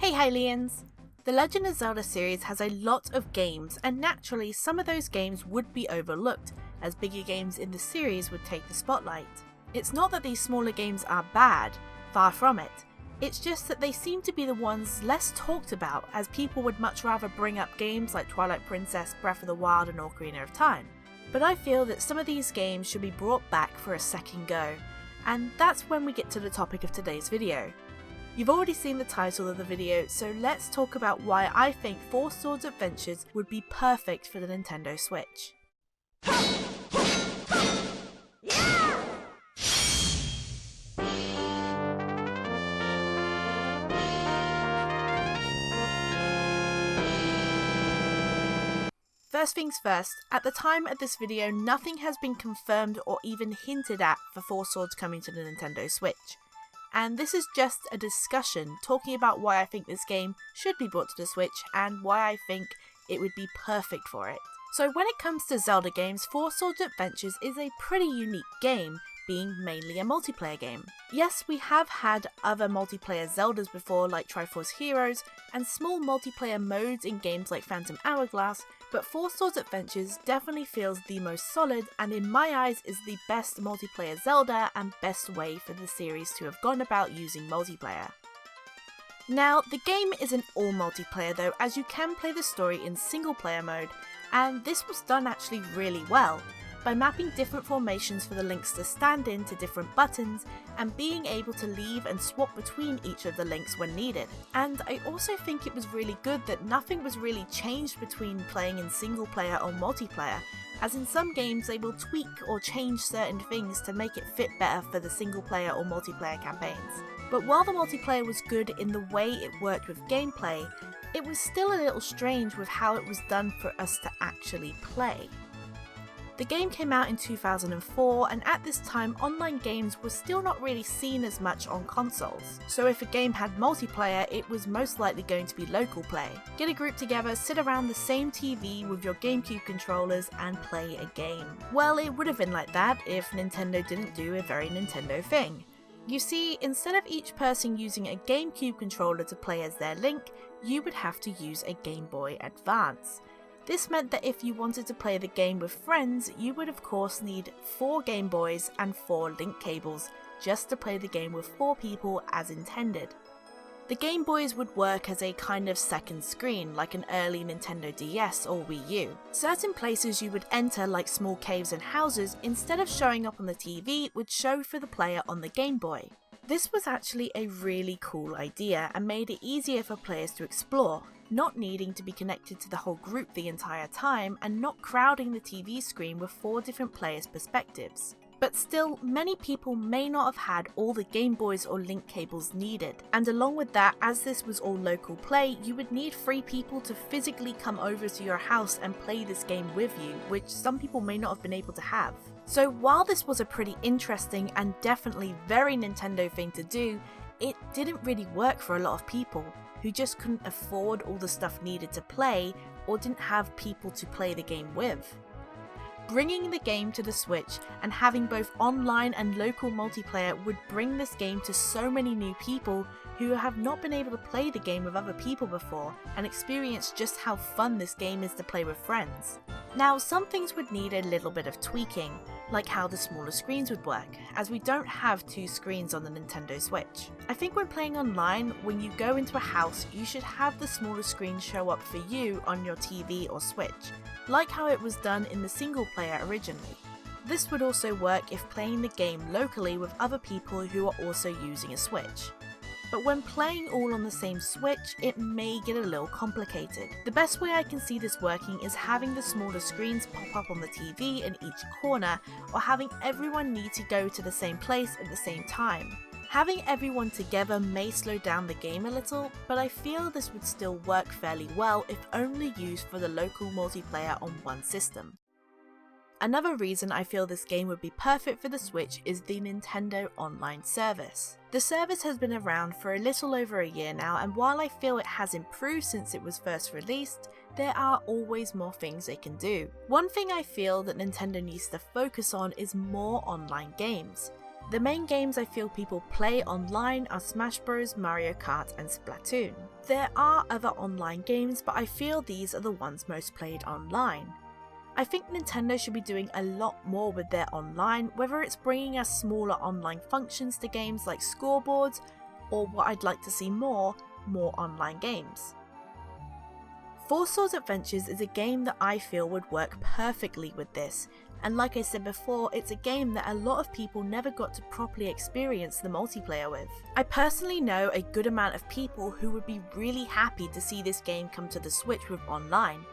Hey Hylians! The Legend of Zelda series has a lot of games, and naturally some of those games would be overlooked, as bigger games in the series would take the spotlight. It's not that these smaller games are bad, far from it. It's just that they seem to be the ones less talked about, as people would much rather bring up games like Twilight Princess, Breath of the Wild and Ocarina of Time. But I feel that some of these games should be brought back for a second go, and that's when we get to the topic of today's video. You've already seen the title of the video, so let's talk about why I think Four Swords Adventures would be perfect for the Nintendo Switch. First things first, at the time of this video nothing has been confirmed or even hinted at for Four Swords coming to the Nintendo Switch. And this is just a discussion talking about why I think this game should be brought to the Switch and why I think it would be perfect for it. So when it comes to Zelda games, Four Swords Adventures is a pretty unique game, being mainly a multiplayer game. Yes, we have had other multiplayer Zeldas before like Triforce Heroes and small multiplayer modes in games like Phantom Hourglass, but Four Swords Adventures definitely feels the most solid and in my eyes is the best multiplayer Zelda and best way for the series to have gone about using multiplayer. Now, the game isn't all multiplayer though, as you can play the story in single player mode, and this was done actually really well, by mapping different formations for the links to stand in to different buttons and being able to leave and swap between each of the links when needed. And I also think it was really good that nothing was really changed between playing in single player or multiplayer, as in some games they will tweak or change certain things to make it fit better for the single player or multiplayer campaigns. But while the multiplayer was good in the way it worked with gameplay, it was still a little strange with how it was done for us to actually play. The game came out in 2004, and at this time online games were still not really seen as much on consoles. So if a game had multiplayer, it was most likely going to be local play. Get a group together, sit around the same TV with your GameCube controllers and play a game. Well, it would have been like that if Nintendo didn't do a very Nintendo thing. You see, instead of each person using a GameCube controller to play as their Link, you would have to use a Game Boy Advance. This meant that if you wanted to play the game with friends, you would of course need 4 Game Boys and 4 link cables just to play the game with 4 people as intended. The Game Boys would work as a kind of second screen, like an early Nintendo DS or Wii U. Certain places you would enter, like small caves and houses, instead of showing up on the TV, would show for the player on the Game Boy. This was actually a really cool idea and made it easier for players to explore, not needing to be connected to the whole group the entire time and not crowding the TV screen with 4 different players' perspectives. But still, many people may not have had all the Game Boys or link cables needed, and along with that, as this was all local play, you would need 3 people to physically come over to your house and play this game with you, which some people may not have been able to have. So while this was a pretty interesting and definitely very Nintendo thing to do, it didn't really work for a lot of people who just couldn't afford all the stuff needed to play or didn't have people to play the game with. Bringing the game to the Switch and having both online and local multiplayer would bring this game to so many new people who have not been able to play the game with other people before and experience just how fun this game is to play with friends. Now, some things would need a little bit of tweaking, like how the smaller screens would work, as we don't have 2 screens on the Nintendo Switch. I think when playing online, when you go into a house, you should have the smaller screen show up for you on your TV or Switch, like how it was done in the single player originally. This would also work if playing the game locally with other people who are also using a Switch. But when playing all on the same Switch, it may get a little complicated. The best way I can see this working is having the smaller screens pop up on the TV in each corner, or having everyone need to go to the same place at the same time. Having everyone together may slow down the game a little, but I feel this would still work fairly well if only used for the local multiplayer on one system. Another reason I feel this game would be perfect for the Switch is the Nintendo Online service. The service has been around for a little over a year now, and while I feel it has improved since it was first released, there are always more things they can do. One thing I feel that Nintendo needs to focus on is more online games. The main games I feel people play online are Smash Bros, Mario Kart and Splatoon. There are other online games, but I feel these are the ones most played online. I think Nintendo should be doing a lot more with their online, whether it's bringing us smaller online functions to games like scoreboards, or what I'd like to see more online games. Four Swords Adventures is a game that I feel would work perfectly with this, and like I said before, it's a game that a lot of people never got to properly experience the multiplayer with. I personally know a good amount of people who would be really happy to see this game come to the Switch with online,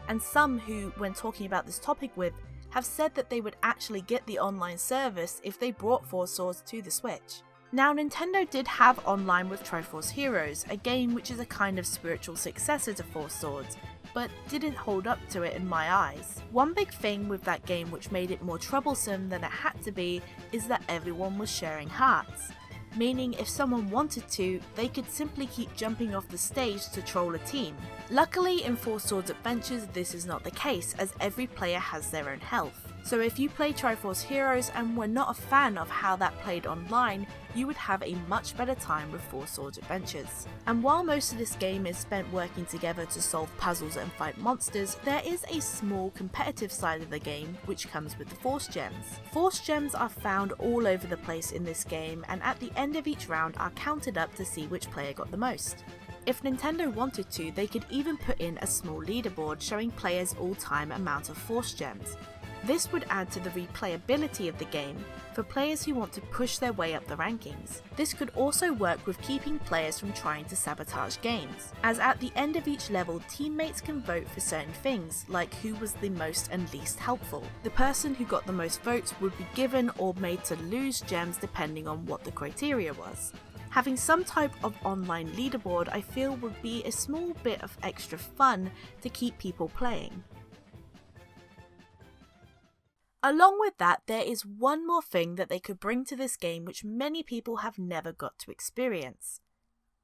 and some who, when talking about this topic with, have said that they would actually get the online service if they brought Four Swords to the Switch. Now, Nintendo did have online with Triforce Heroes, a game which is a kind of spiritual successor to Four Swords, but didn't hold up to it in my eyes. One big thing with that game which made it more troublesome than it had to be is that everyone was sharing hearts. Meaning if someone wanted to, they could simply keep jumping off the stage to troll a team. Luckily in Four Swords Adventures this is not the case, as every player has their own health. So if you play Triforce Heroes and were not a fan of how that played online, you would have a much better time with Four Swords Adventures. And while most of this game is spent working together to solve puzzles and fight monsters, there is a small competitive side of the game which comes with the Force Gems. Force Gems are found all over the place in this game, and at the end of each round are counted up to see which player got the most. If Nintendo wanted to, they could even put in a small leaderboard showing players' all-time amount of Force Gems. This would add to the replayability of the game for players who want to push their way up the rankings. This could also work with keeping players from trying to sabotage games, as at the end of each level teammates can vote for certain things, like who was the most and least helpful. The person who got the most votes would be given or made to lose gems depending on what the criteria was. Having some type of online leaderboard I feel would be a small bit of extra fun to keep people playing. Along with that, there is one more thing that they could bring to this game which many people have never got to experience.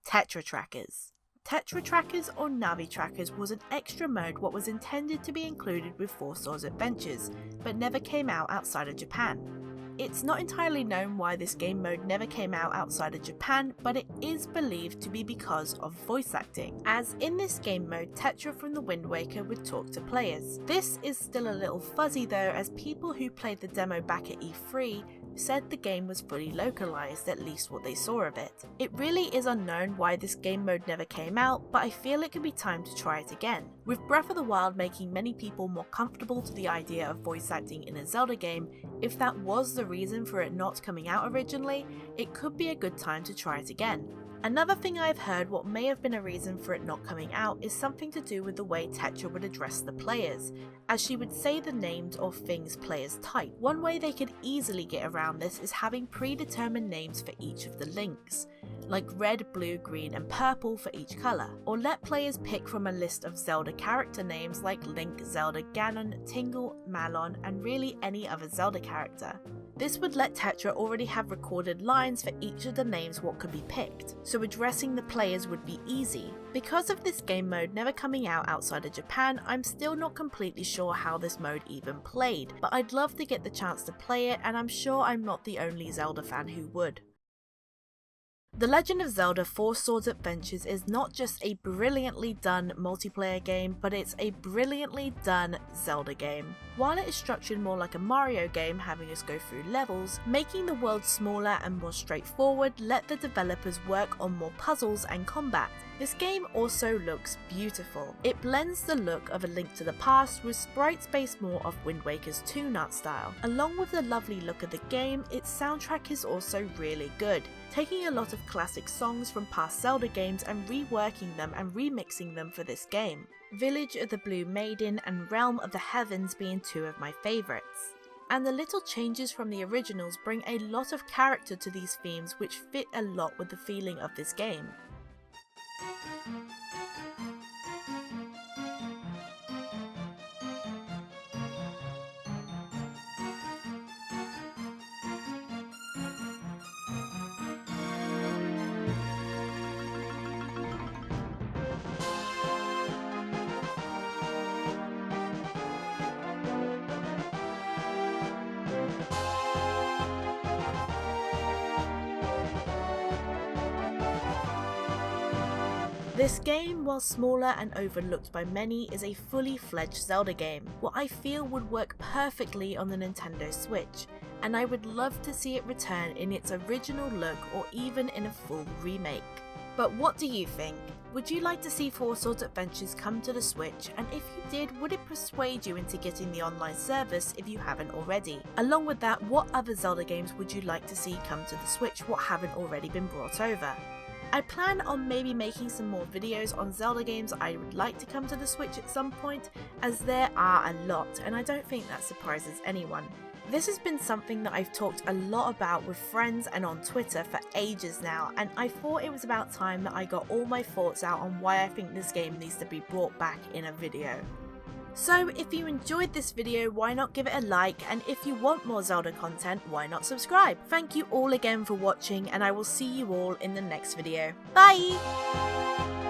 Tetra Trackers. Tetra Trackers or Navi Trackers was an extra mode what was intended to be included with Four Swords Adventures, but never came out outside of Japan. It's not entirely known why this game mode never came out outside of Japan, but it is believed to be because of voice acting, as in this game mode Tetra from the Wind Waker would talk to players. This is still a little fuzzy though, as people who played the demo back at E3 said the game was fully localized, at least what they saw of it. It really is unknown why this game mode never came out, but I feel it could be time to try it again. With Breath of the Wild making many people more comfortable to the idea of voice acting in a Zelda game, if that was the reason for it not coming out originally, it could be a good time to try it again. Another thing I've heard what may have been a reason for it not coming out is something to do with the way Tetra would address the players, as she would say the names or things players type. One way they could easily get around this is having predetermined names for each of the links, like red, blue, green and purple for each colour, or let players pick from a list of Zelda character names like Link, Zelda, Ganon, Tingle, Malon and really any other Zelda character. This would let Tetra already have recorded lines for each of the names what could be picked, so addressing the players would be easy. Because of this game mode never coming out outside of Japan, I'm still not completely sure how this mode even played, but I'd love to get the chance to play it, and I'm sure I'm not the only Zelda fan who would. The Legend of Zelda Four Swords Adventures is not just a brilliantly done multiplayer game, but it's a brilliantly done Zelda game. While it is structured more like a Mario game, having us go through levels, making the world smaller and more straightforward let the developers work on more puzzles and combat. This game also looks beautiful. It blends the look of A Link to the Past with sprites based more off Wind Waker's toon art style. Along with the lovely look of the game, its soundtrack is also really good, taking a lot of classic songs from past Zelda games and reworking them and remixing them for this game. Village of the Blue Maiden and Realm of the Heavens being two of my favourites. And the little changes from the originals bring a lot of character to these themes which fit a lot with the feeling of this game. This game, while smaller and overlooked by many, is a fully fledged Zelda game, what I feel would work perfectly on the Nintendo Switch, and I would love to see it return in its original look or even in a full remake. But what do you think? Would you like to see Four Swords Adventures come to the Switch, and if you did, would it persuade you into getting the online service if you haven't already? Along with that, what other Zelda games would you like to see come to the Switch what haven't already been brought over? I plan on maybe making some more videos on Zelda games I would like to come to the Switch at some point, as there are a lot, and I don't think that surprises anyone. This has been something that I've talked a lot about with friends and on Twitter for ages now, and I thought it was about time that I got all my thoughts out on why I think this game needs to be brought back in a video. So if you enjoyed this video, why not give it a like, and if you want more Zelda content, why not subscribe? Thank you all again for watching, and I will see you all in the next video. Bye!